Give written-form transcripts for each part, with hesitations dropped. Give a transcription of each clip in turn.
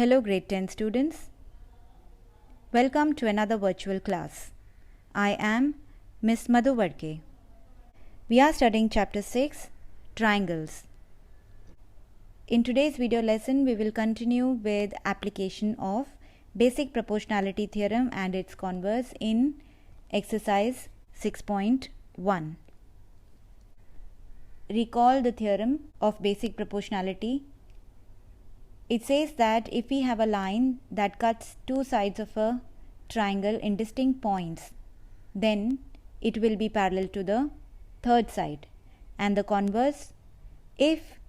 Hello grade 10 students. Welcome to another virtual class. I am Miss Madhu Vadke. We are studying chapter 6, Triangles. In today's video lesson, we will continue with application of basic proportionality theorem and its converse in exercise 6.1. Recall the theorem of basic proportionality. It says that if we have a line that cuts two sides of a triangle in distinct points, then it will be parallel to the third side. And the converse, if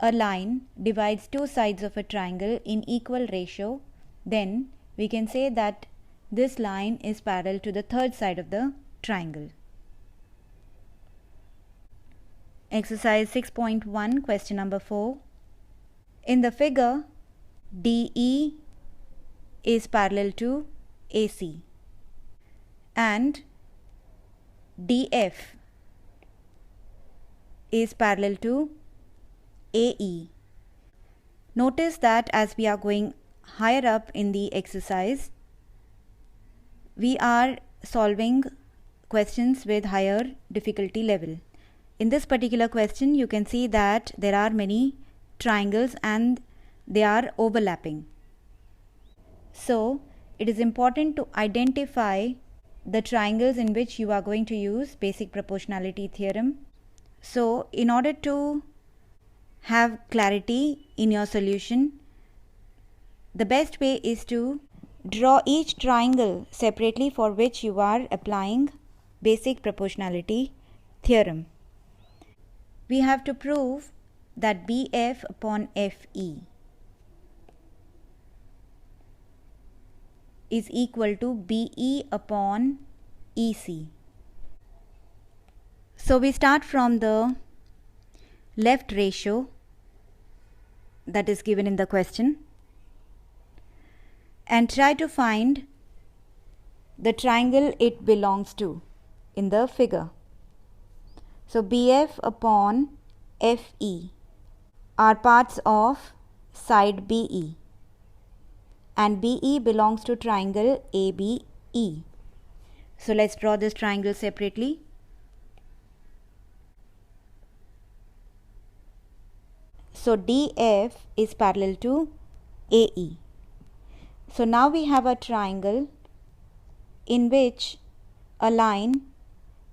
a line divides two sides of a triangle in equal ratio, then we can say that this line is parallel to the third side of the triangle. Exercise 6.1, question number 4. In the figure, DE is parallel to AC and DF is parallel to AE. Notice that as we are going higher up in the exercise, we are solving questions with higher difficulty level. In this particular question, you can see that there are many triangles and they are overlapping. So it is important to identify the triangles in which you are going to use basic proportionality theorem. So in order to have clarity in your solution, the best way is to draw each triangle separately for which you are applying basic proportionality theorem. We have to prove that BF upon FE is equal to BE upon EC. So we start from the left ratio that is given in the question and try to find the triangle it belongs to in the figure. So BF upon FE are parts of side BE and BE belongs to triangle ABE. So let's draw this triangle separately. So DF is parallel to AE. So now we have a triangle in which a line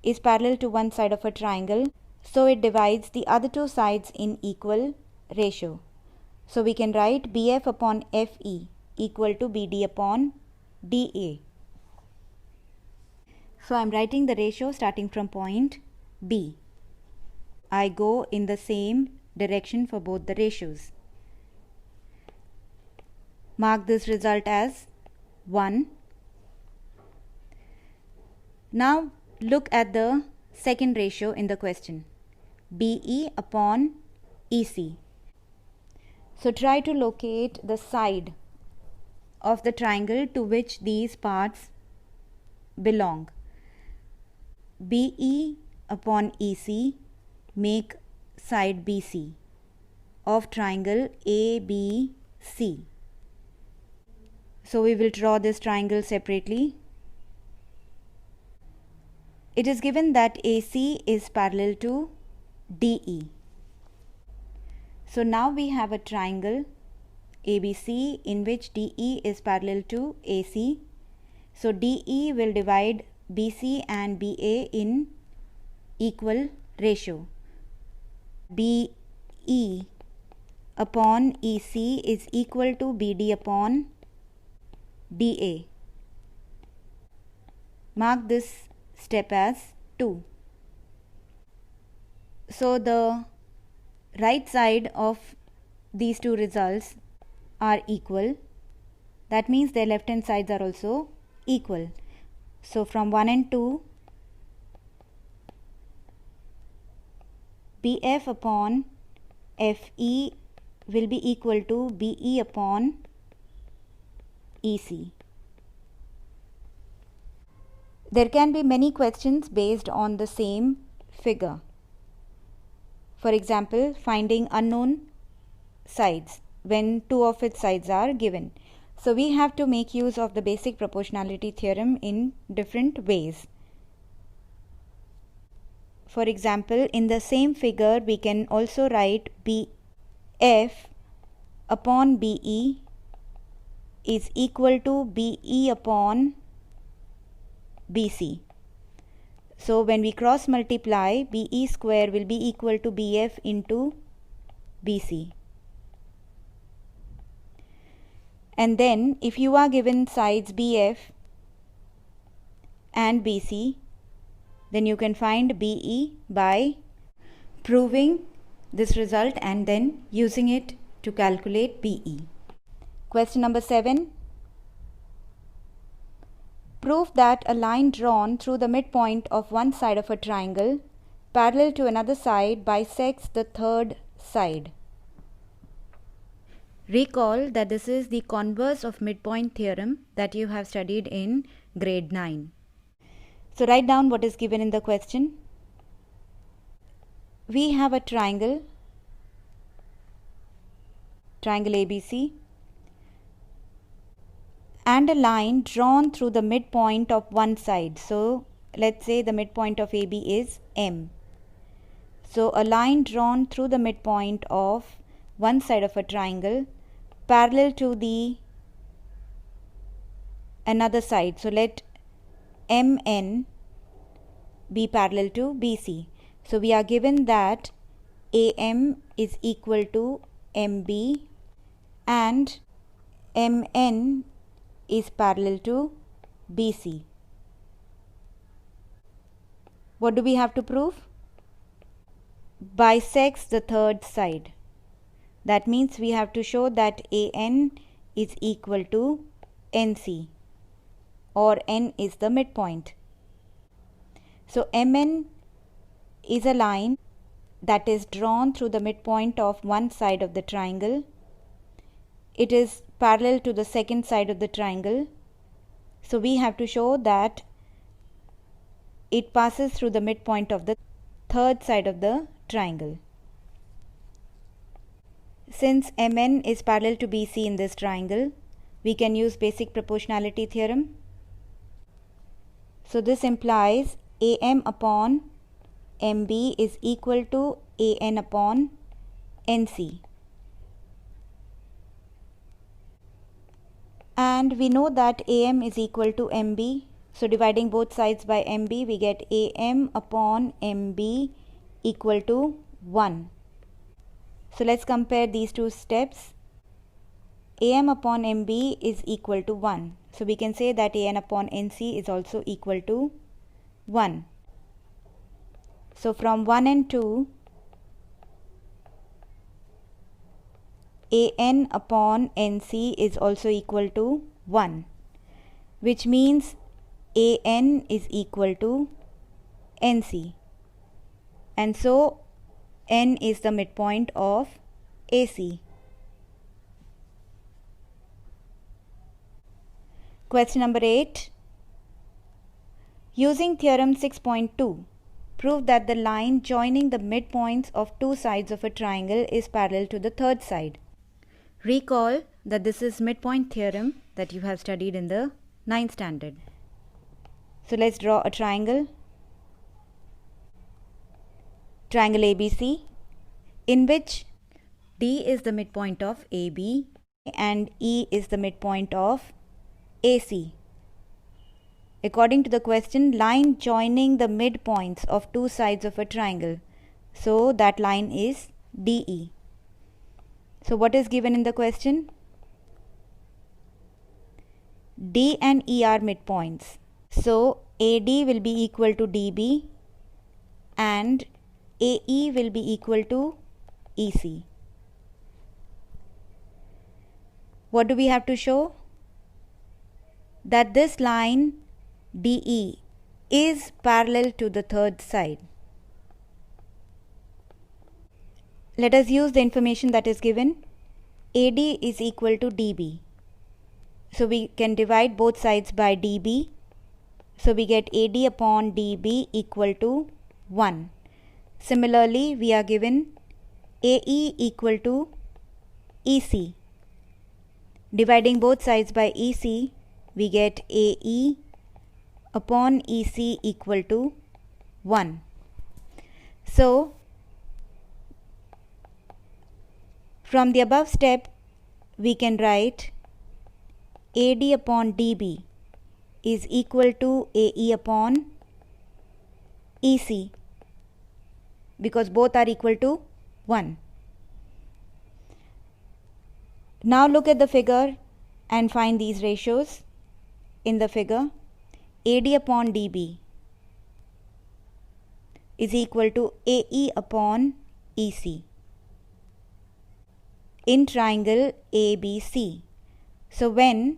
is parallel to one side of a triangle, so it divides the other two sides in equal ratio. So we can write BF upon FE equal to BD upon DA. So I am writing the ratio starting from point B. I go in the same direction for both the ratios. Mark this result as 1. Now look at the second ratio in the question, BE upon EC. So try to locate the side of the triangle to which these parts belong. BE upon EC make side BC of triangle ABC. So we will draw this triangle separately. It is given that AC is parallel to DE. So now we have a triangle ABC in which DE is parallel to AC. So DE will divide BC and BA in equal ratio. BE upon EC is equal to BD upon DA. Mark this step as 2. So the right side of these two results are equal. That means their left hand sides are also equal. So from 1 and 2, BF upon FE will be equal to BE upon EC. There can be many questions based on the same figure. For example, finding unknown sides. when two of its sides are given. So we have to make use of the basic proportionality theorem in different ways. For example, in the same figure, we can also write BF upon BE is equal to BE upon BC. So when we cross multiply, BE square will be equal to BF into BC. And then if you are given sides BF and BC, then you can find BE by proving this result and then using it to calculate BE. Question number 7. Prove that a line drawn through the midpoint of one side of a triangle parallel to another side bisects the third side. Recall that this is the converse of midpoint theorem that you have studied in grade 9. So write down what is given in the question. We have a triangle ABC, and a line drawn through the midpoint of one side. So let's say the midpoint of AB is M. So a line drawn through the midpoint of one side of a triangle parallel to the another side. So let MN be parallel to BC. So we are given that AM is equal to MB and MN is parallel to BC. What do we have to prove? Bisects the third side. That means we have to show that AN is equal to NC, or N is the midpoint. So MN is a line that is drawn through the midpoint of one side of the triangle. It is parallel to the second side of the triangle. So we have to show that it passes through the midpoint of the third side of the triangle. Since MN is parallel to BC in this triangle, we can use basic proportionality theorem. So this implies AM upon MB is equal to AN upon NC. And we know that AM is equal to MB. So dividing both sides by MB, we get AM upon MB equal to 1. So let's compare these two steps. AM upon MB is equal to 1. So we can say that AN upon NC is also equal to 1. So from 1 and 2, AN upon NC is also equal to 1, which means AN is equal to NC. And so N is the midpoint of AC. Question number 8. Using theorem 6.2, prove that the line joining the midpoints of two sides of a triangle is parallel to the third side. Recall that this is midpoint theorem that you have studied in the 9th standard. So let's draw a triangle. Triangle ABC, in which D is the midpoint of AB and E is the midpoint of AC. According to the question, line joining the midpoints of two sides of a triangle. So that line is DE. So what is given in the question? D and E are midpoints. So AD will be equal to DB and AE will be equal to EC. What do we have to show? That this line DE is parallel to the third side. Let us use the information that is given. AD is equal to DB. So we can divide both sides by DB. So we get AD upon DB equal to 1. Similarly, we are given AE equal to EC. Dividing both sides by EC, we get AE upon EC equal to 1. So, from the above step, we can write AD upon DB is equal to AE upon EC, because both are equal to 1. Now look at the figure and find these ratios. In the figure, AD upon DB is equal to AE upon EC in triangle ABC. So when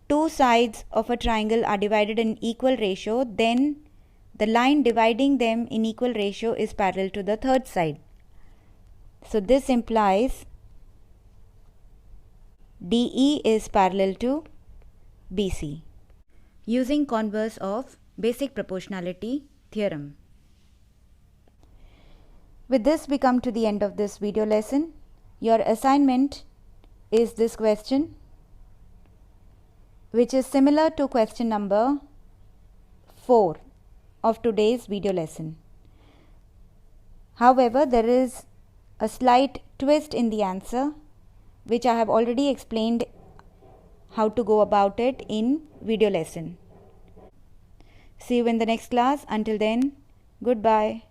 two sides of a triangle are divided in equal ratio, then the line dividing them in equal ratio is parallel to the third side. So this implies DE is parallel to BC, using converse of basic proportionality theorem. With this, we come to the end of this video lesson. Your assignment is this question, which is similar to question number 4 of today's video lesson. However, there is a slight twist in the answer, which I have already explained how to go about it in video lesson. See you in the next class. Until then, goodbye.